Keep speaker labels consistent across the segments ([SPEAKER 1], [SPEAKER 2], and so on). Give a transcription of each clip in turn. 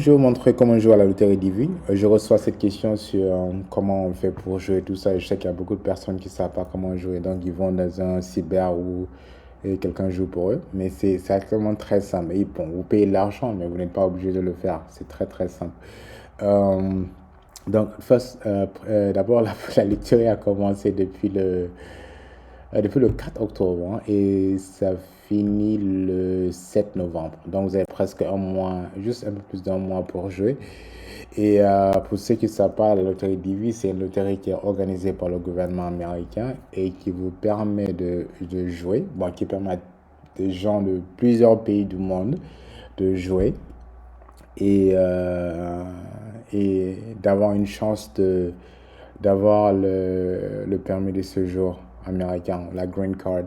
[SPEAKER 1] Je vais vous montrer comment jouer à la loterie divine. Je reçois cette question sur comment on fait pour jouer tout ça. Je sais qu'il y a beaucoup de personnes qui ne savent pas comment jouer. Donc, ils vont dans un cyber où quelqu'un joue pour eux. Mais c'est actuellement très simple. Et bon, vous payez de l'argent, mais vous n'êtes pas obligé de le faire. C'est très, très simple. Euh, d'abord, la loterie a commencé depuis le 4 octobre hein, et ça finit le 7 novembre. Donc vous avez presque un mois, juste un peu plus d'un mois pour jouer. Et pour ceux qui ne savent pas, la loterie Divi, c'est une loterie qui est organisée par le gouvernement américain et qui vous permet de jouer, bon, qui permet à des gens de plusieurs pays du monde de jouer et, euh, et d'avoir une chance d'avoir le permis de séjour américain, la green card.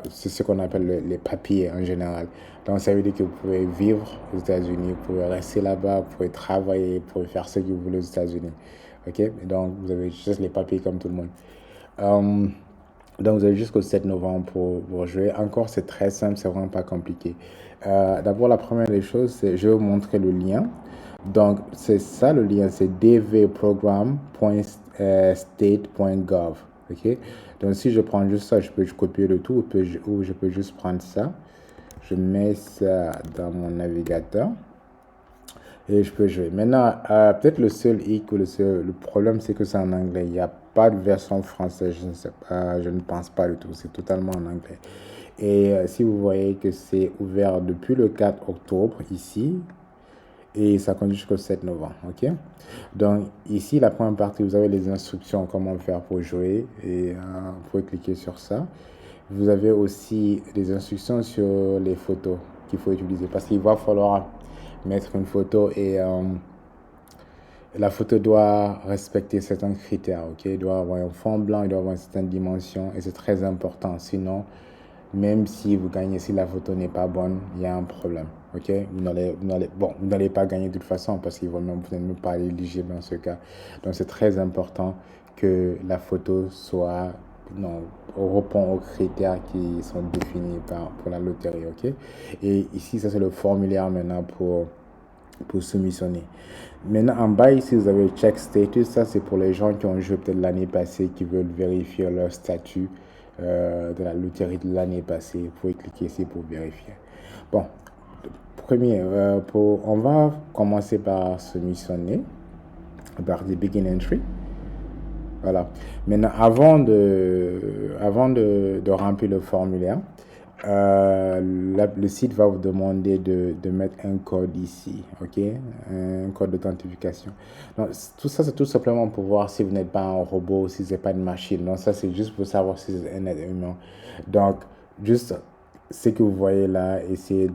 [SPEAKER 1] C'est ce qu'on appelle les papiers en général. Donc, ça veut dire que vous pouvez vivre aux États-Unis, vous pouvez rester là-bas, vous pouvez travailler, vous pouvez faire ce que vous voulez aux États-Unis. OK? Donc, vous avez juste les papiers comme tout le monde. Euh, donc, vous avez jusqu'au 7 novembre pour jouer. Encore, c'est très simple, c'est vraiment pas compliqué. D'abord, la première des choses, c'est je vais vous montrer le lien. Donc, c'est ça le lien, c'est dvprogram.state.gov. OK? Donc, si je prends juste ça, je peux copier le tout ou je peux juste prendre ça. Je mets ça dans mon navigateur et je peux jouer. Maintenant, peut-être le seul hic ou le problème, c'est que c'est en anglais. Il n'y a pas de version française, je ne sais pas, je ne pense pas du tout. C'est totalement en anglais. Et si vous voyez que c'est ouvert depuis le 4 octobre ici, et ça continue jusqu'au 7 novembre, ok? Donc ici, la première partie, vous avez les instructions, comment faire pour jouer, et vous pouvez cliquer sur ça. Vous avez aussi des instructions sur les photos qu'il faut utiliser, parce qu'il va falloir mettre une photo et la photo doit respecter certains critères, ok? Il doit avoir un fond blanc, il doit avoir une certaine dimension, et c'est très important, sinon même si vous gagnez, si la photo n'est pas bonne, il y a un problème. Ok, vous n'allez pas gagner de toute façon parce que vous n'êtes même pas éligible dans ce cas. Donc c'est très important que la photo soit, non, répond aux critères qui sont définis pour la loterie. Ok, et ici, ça c'est le formulaire maintenant pour soumissionner. Maintenant, en bas ici, vous avez check status. Ça, c'est pour les gens qui ont joué peut-être l'année passée, qui veulent vérifier leur statut de la loterie de l'année passée. Vous pouvez cliquer ici pour vérifier. Bon, premier, on va commencer par soumissionner, par des begin entry. Voilà. Maintenant, avant de remplir le formulaire, le site va vous demander de mettre un code ici, ok? Un code d'authentification. Donc, tout ça, c'est tout simplement pour voir si vous n'êtes pas un robot, si ce n'est pas une machine. Donc, ça, c'est juste pour savoir si c'est un être humain. Donc, juste ce que vous voyez là, essayez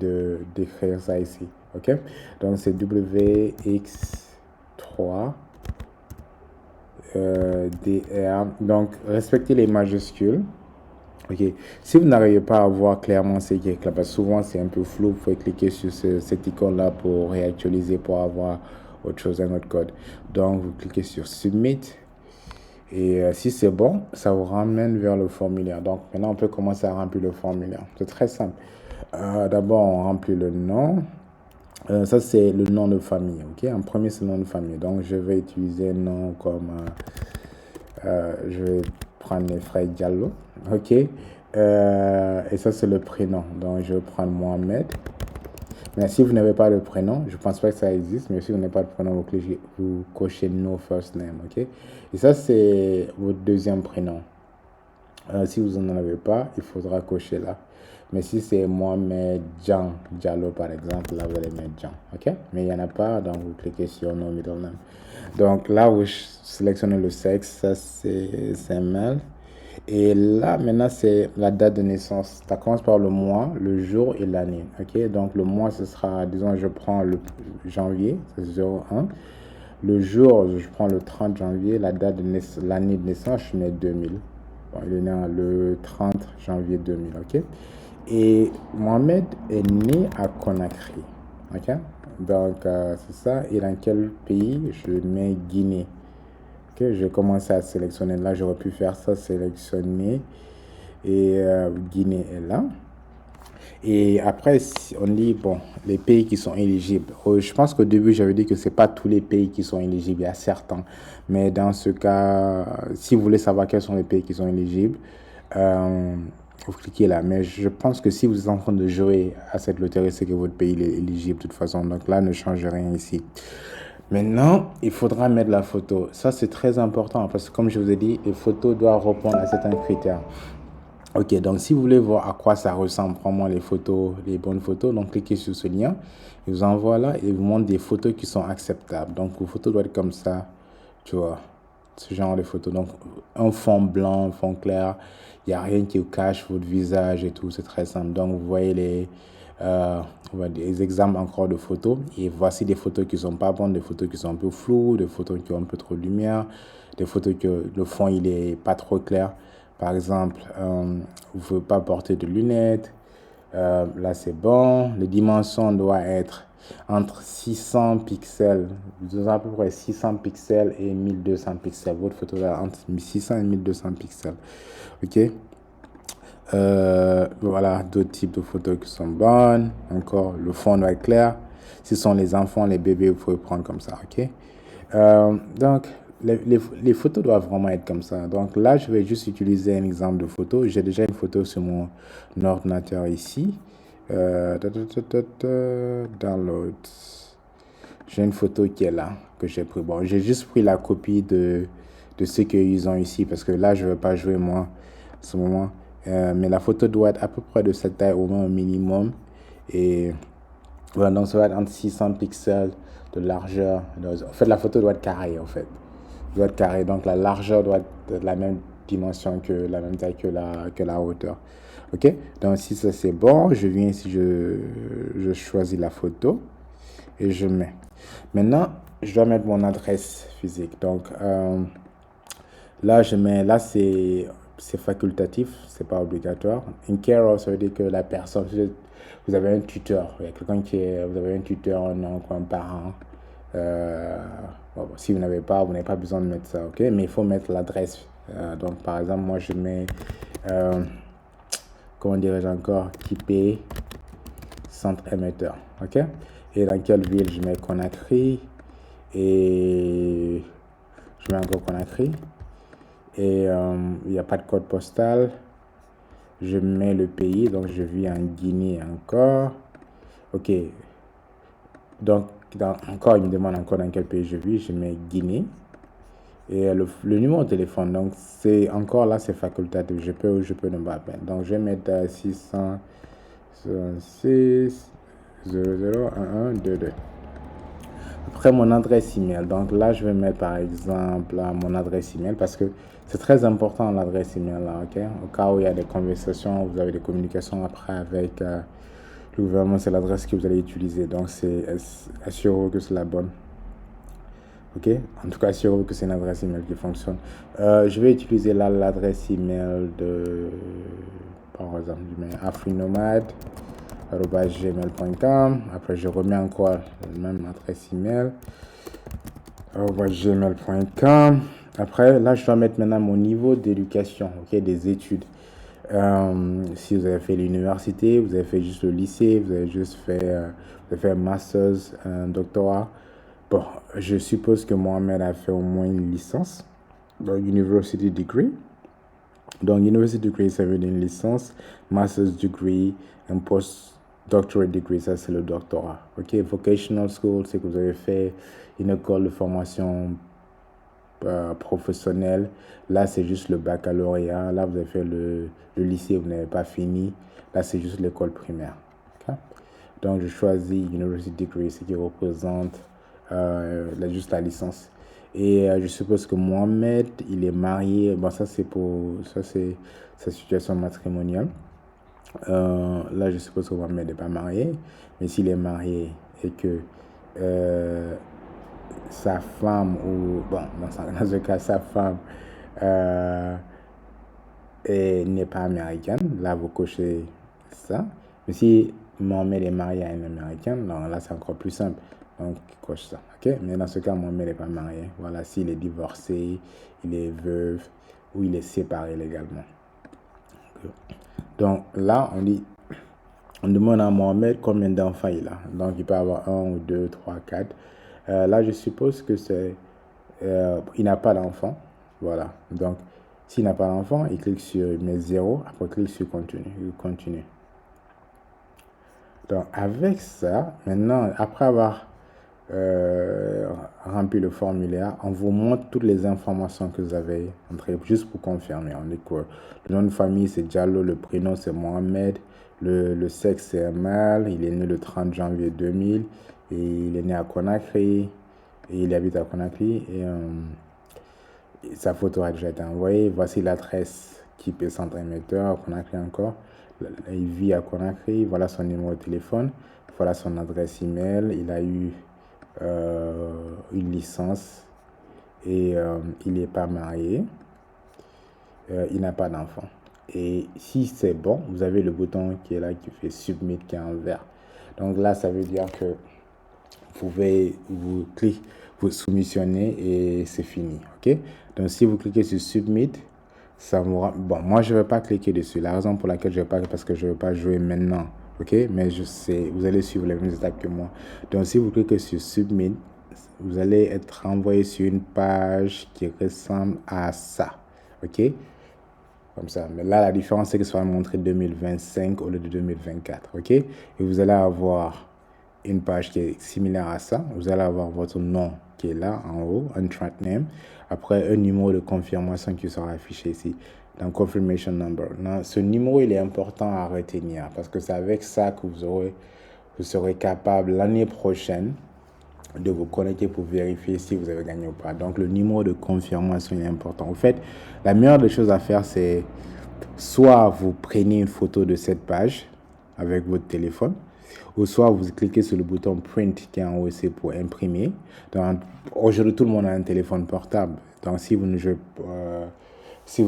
[SPEAKER 1] d'écrire ça ici, ok? Donc, c'est WX3. DR. Donc, respectez les majuscules. Ok. Si vous n'arrivez pas à voir clairement ce qui est là, parce que souvent c'est un peu flou, vous pouvez cliquer sur cette icône-là pour réactualiser, pour avoir autre chose, un autre code. Donc, vous cliquez sur Submit. Et si c'est bon, ça vous ramène vers le formulaire. Donc, maintenant, on peut commencer à remplir le formulaire. C'est très simple. D'abord, on remplit le nom. Ça, c'est le nom de famille. Ok. En premier, c'est le nom de famille. Donc, je vais utiliser un nom comme... je vais prendre les frères Diallo. Ok. Et ça, c'est le prénom. Donc, je vais prendre Mohamed. Mais si vous n'avez pas de prénom, je ne pense pas que ça existe, mais si vous n'avez pas de prénom, vous cochez No First Name. Ok. Et ça, c'est votre deuxième prénom. Si vous n'en avez pas, il faudra cocher là. Mais si c'est Mohamed Jean Diallo, par exemple, là, vous allez mettre Jean. OK? Mais il n'y en a pas, donc vous cliquez sur No Middle Name. Donc là, vous sélectionnez le sexe, ça c'est male. Et là, maintenant, c'est la date de naissance. Ça commence par le mois, le jour et l'année. OK? Donc le mois, ce sera, disons, je prends le janvier, c'est 01. Le jour, je prends le 30 janvier. La date de l'année de naissance, je mets 2000. Bon, il est né le 30 janvier 2000, ok? Et Mohamed est né à Conakry, ok? Donc, c'est ça. Et dans quel pays? Je mets Guinée. Ok, je vais commencer à sélectionner. Là, j'aurais pu faire ça, sélectionner. Et Guinée est là. Et après, on dit, bon, les pays qui sont éligibles. Je pense qu'au début, j'avais dit que c'est pas tous les pays qui sont éligibles, il y a certains. Mais dans ce cas, si vous voulez savoir quels sont les pays qui sont éligibles, euh, vous cliquez là. Mais je pense que si vous êtes en train de jouer à cette loterie, c'est que votre pays est éligible de toute façon. Donc là, ne change rien ici. Maintenant, il faudra mettre la photo. Ça, c'est très important parce que comme je vous ai dit, les photos doivent répondre à certains critères. Ok, donc si vous voulez voir à quoi ça ressemble vraiment les photos, les bonnes photos, donc cliquez sur ce lien. Il vous envoie là et il vous montre des photos qui sont acceptables. Donc vos photos doivent être comme ça, tu vois, ce genre de photos. Donc un fond blanc, un fond clair, il n'y a rien qui cache votre visage et tout, c'est très simple. Donc vous voyez on va dire, les exemples encore de photos. Et voici des photos qui sont pas bonnes, des photos qui sont un peu floues, des photos qui ont un peu trop de lumière, des photos que le fond il est pas trop clair. Par exemple, vous ne pouvez pas porter de lunettes. Là, c'est bon. Les dimensions doivent être entre 600 pixels, à peu près 600 pixels et 1200 pixels. Votre photo est entre 600 et 1200 pixels. OK? Voilà, d'autres types de photos qui sont bonnes. Encore, le fond doit être clair. Si ce sont les enfants, les bébés, vous pouvez prendre comme ça. OK? Donc, les photos doivent vraiment être comme ça. Donc là, je vais juste utiliser un exemple de photo. J'ai déjà une photo sur mon ordinateur ici. Download. J'ai une photo qui est là, que j'ai pris. Bon, j'ai juste pris la copie de ce qu'ils ont ici, parce que là, je ne vais pas jouer moi, en ce moment. Mais la photo doit être à peu près de cette taille, au moins au minimum. Et voilà, donc ça va être entre 600 pixels de largeur. En fait, la photo doit être carrée, en fait. Doit être carrée, donc la largeur doit être de la même dimension que la même taille que la hauteur. OK? Donc, si ça c'est bon, je viens ici, je choisis la photo et je mets. Maintenant, je dois mettre mon adresse physique. Donc, là, c'est facultatif, c'est pas obligatoire. In care of, ça veut dire que la personne, vous avez un tuteur, il y a quelqu'un vous avez un tuteur, un oncle, un parent. Bon, si vous n'avez pas besoin de mettre ça, ok? Mais il faut mettre l'adresse. Donc, par exemple, moi, je mets, comment dirais-je encore, typé centre émetteur, ok? Et dans quelle ville je mets Conakry et je mets encore Conakry. Et il n'y a pas de code postal. Je mets le pays, donc je vis en Guinée encore. Ok. Donc, encore, il me demande encore dans quel pays je vis. Je mets Guinée. Et le numéro de téléphone, donc c'est encore là, c'est facultatif. Je peux ou je peux ne pas mettre. Donc, je vais mettre 666 001122. Après, mon adresse email. Donc là, je vais mettre par exemple mon adresse email parce que c'est très important l'adresse email là, ok? Au cas où il y a des conversations, vous avez des communications après avec le gouvernement, c'est l'adresse que vous allez utiliser. Donc, assurez-vous que c'est la bonne. Ok? En tout cas, assurez-vous que c'est une adresse email qui fonctionne. Je vais utiliser là l'adresse email par exemple, je mets afrinomade@gmail.com. Après, je remets encore la même adresse email @gmail.com. Après, là, je dois mettre maintenant mon niveau d'éducation, ok, des études. Si vous avez fait l'université, vous avez fait juste le lycée, vous avez juste fait, vous avez fait un master's, un doctorat. Bon, je suppose que Mohamed a fait au moins une licence, donc university degree. Donc, university degree, ça veut dire une licence, master's degree, un postdoctorate degree, ça c'est le doctorat. Ok, vocational school, c'est que vous avez fait une école de formation professionnelle. Là, c'est juste le baccalauréat. Là, vous avez fait le lycée, vous n'avez pas fini. Là, c'est juste l'école primaire. Okay? Donc, je choisis university degree, ce qui représente juste la licence. Et je suppose que Mohamed, il est marié. Bon, ça, c'est sa situation matrimoniale. Là, je suppose que Mohamed n'est pas marié. Mais s'il est marié et que sa femme, ou bon, dans ce cas, sa femme n'est pas américaine, là, vous cochez ça. Mais si Mohamed est marié à une américaine, là, c'est encore plus simple. Donc, coche ça. Ok? Mais dans ce cas, Mohamed n'est pas marié. Voilà, s'il est divorcé, il est veuf ou il est séparé légalement. Donc, là, on dit On demande à Mohamed combien d'enfants il a. Donc, il peut avoir 1 ou 2, 3, 4. Là, je suppose que c'est... il n'a pas d'enfant. Voilà. Donc, s'il n'a pas d'enfant, il clique sur... Il met 0. Après, il clique sur continue. Il continue. Donc, avec ça, maintenant, après avoir rempli le formulaire, on vous montre toutes les informations que vous avez entrées, juste pour confirmer. On dit que le nom de famille, c'est Diallo, le prénom, c'est Mohamed, le sexe, c'est un mâle, il est né le 30 janvier 2000, et il est né à Conakry, et il habite à Conakry, et sa photo a déjà été envoyée. Voici l'adresse qui peut centre émetteur, à Conakry encore. Il vit à Conakry, voilà son numéro de téléphone, voilà son adresse email, il a eu une licence et il n'est pas marié, il n'a pas d'enfant. Et si c'est bon, vous avez le bouton qui est là, qui fait Submit, qui est en vert. Donc là, ça veut dire que vous pouvez vous cliquer, vous soumissionnez et c'est fini. Ok? Donc si vous cliquez sur Submit, ça vous... Bon, moi, je ne vais pas cliquer dessus. La raison pour laquelle je ne vais pas, parce que je ne vais pas jouer maintenant. Ok? Mais je sais, vous allez suivre les mêmes étapes que moi. Donc si vous cliquez sur Submit, vous allez être renvoyé sur une page qui ressemble à ça. Ok? Comme ça. Mais là, la différence, c'est que ça va montrer 2025 au lieu de 2024. Ok? Et vous allez avoir une page qui est similaire à ça. Vous allez avoir votre nom qui est là en haut, un track name. Après, un numéro de confirmation qui sera affiché ici. Donc, confirmation number. Non, ce numéro, il est important à retenir parce que c'est avec ça que vous serez capable l'année prochaine de vous connecter pour vérifier si vous avez gagné ou pas. Donc, le numéro de confirmation est important. En fait, la meilleure des choses à faire, c'est soit vous prenez une photo de cette page avec votre téléphone, ou soit vous cliquez sur le bouton Print qui est en haut, c'est pour imprimer. Donc, aujourd'hui, tout le monde a un téléphone portable. Donc, si vous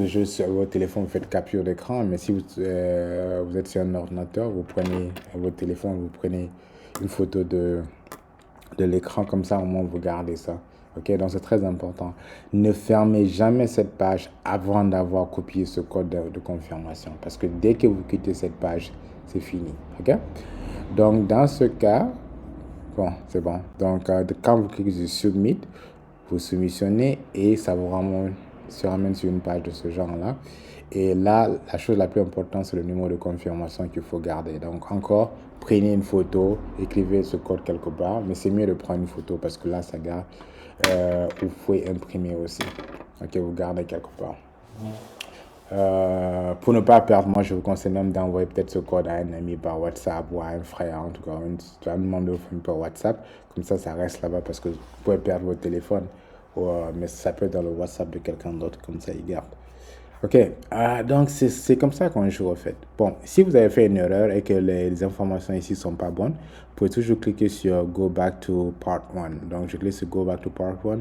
[SPEAKER 1] jouez sur votre téléphone, vous faites capture d'écran, mais si vous êtes sur un ordinateur, vous prenez votre téléphone, vous prenez une photo de l'écran, comme ça, au moins, vous gardez ça. Ok, donc c'est très important. Ne fermez jamais cette page avant d'avoir copié ce code de confirmation. Parce que dès que vous quittez cette page, c'est fini. Ok? Donc, dans ce cas, bon, c'est bon. Donc, quand vous cliquez sur Submit, vous soumissionnez et ça vous ramène sur une page de ce genre-là. Et là, la chose la plus importante, c'est le numéro de confirmation qu'il faut garder. Donc, encore, prenez une photo, écrivez ce code quelque part. Mais c'est mieux de prendre une photo parce que là, ça garde. Vous pouvez imprimer aussi. Ok, vous gardez quelque part. Pour ne pas perdre, moi je vous conseille même d'envoyer peut-être ce code à un ami par WhatsApp ou à un frère, en tout cas, un membre de votre famille par WhatsApp. Comme ça reste là-bas parce que vous pouvez perdre votre téléphone. Mais ça peut être dans le WhatsApp de quelqu'un d'autre, comme ça il garde. Ok, donc c'est comme ça qu'on joue en fait. Bon, si vous avez fait une erreur et que les informations ici sont pas bonnes, vous pouvez toujours cliquer sur Go Back to Part 1. Donc je clique sur Go Back to Part 1.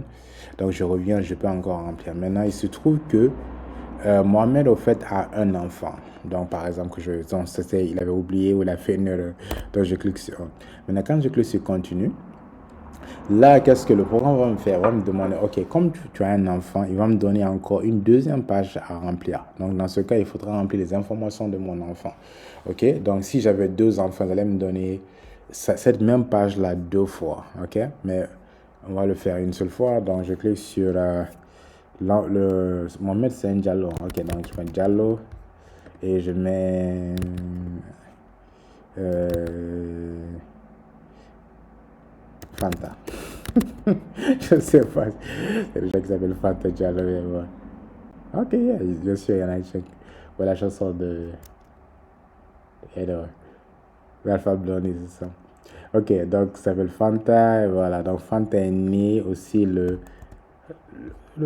[SPEAKER 1] Donc je reviens, je peux encore remplir. Maintenant, il se trouve que Mohamed, au fait, a un enfant. Donc, par exemple, il avait oublié ou il a fait une erreur. Donc, je clique sur. Maintenant, quand je clique sur Continue, là, qu'est-ce que le programme va me faire? Il va me demander, OK, comme tu as un enfant, il va me donner encore une deuxième page à remplir. Donc, dans ce cas, il faudra remplir les informations de mon enfant. OK? Donc, si j'avais 2 enfants, il allait me donner cette même page-là 2 fois. OK? Mais on va le faire une seule fois. Donc, je clique sur Mohamed, c'est un Diallo. OK, donc je mets Diallo et je mets Fanta. Je sais pas. C'est le gars qui s'appelle Fanta Diallo. Ok, yeah, bien sûr, il y en a un check. Ouais, la chanson de l'Alpha Blondy, c'est ça. Ok, donc ça s'appelle Fanta. Et voilà, donc Fanta est né aussi le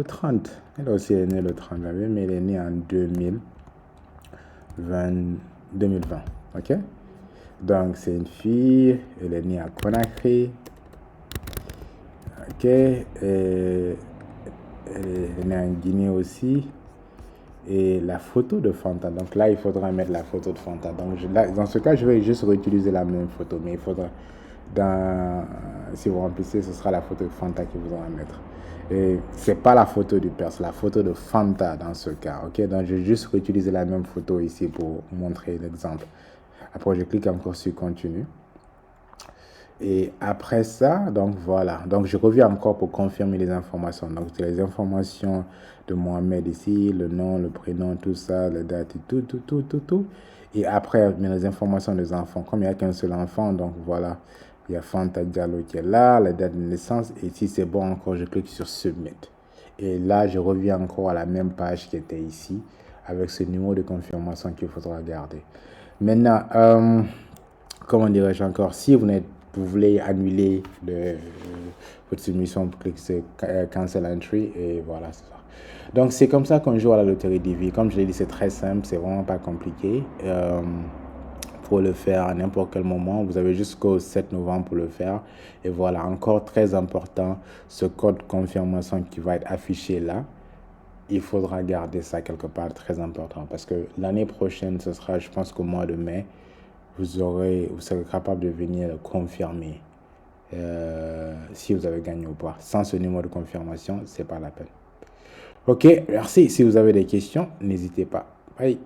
[SPEAKER 1] 30. Elle aussi est née le 30 janvier, mais elle est née en 2020. Ok? Donc, c'est une fille. Elle est née à Conakry. Ok? Et elle est née en Guinée aussi. Et la photo de Fanta. Donc là, il faudra mettre la photo de Fanta. Donc dans ce cas, je vais juste réutiliser la même photo. Mais il faudra, si vous remplissez, ce sera la photo de Fanta qu'il faudra mettre. Et c'est pas la photo du père, c'est la photo de Fanta dans ce cas. Ok, donc je vais juste réutiliser la même photo ici pour montrer l'exemple. Après, je clique encore sur continue. Et après ça, donc voilà. Donc, je reviens encore pour confirmer les informations. Donc, c'est les informations de Mohamed ici, le nom, le prénom, tout ça, la date et tout. Et après, mais les informations des enfants. Comme il n'y a qu'un seul enfant, donc voilà. Il y a Fanta Diallo qui est là, la date de naissance. Et si c'est bon encore, je clique sur Submit. Et là, je reviens encore à la même page qui était ici, avec ce numéro de confirmation qu'il faudra garder. Maintenant, comment dirais-je encore, si vous voulez annuler votre soumission, vous cliquez sur Cancel Entry et voilà, c'est ça. Donc, c'est comme ça qu'on joue à la loterie DV. Comme je l'ai dit, c'est très simple, c'est vraiment pas compliqué. Pour le faire à n'importe quel moment, vous avez jusqu'au 7 novembre pour le faire. Et voilà, encore très important, ce code confirmation qui va être affiché là, il faudra garder ça quelque part, très important. Parce que l'année prochaine, ce sera, je pense qu'au mois de mai, vous serez capable de venir confirmer si vous avez gagné ou pas. Sans ce numéro de confirmation, c'est pas la peine. Ok, merci. Si vous avez des questions, n'hésitez pas. Bye.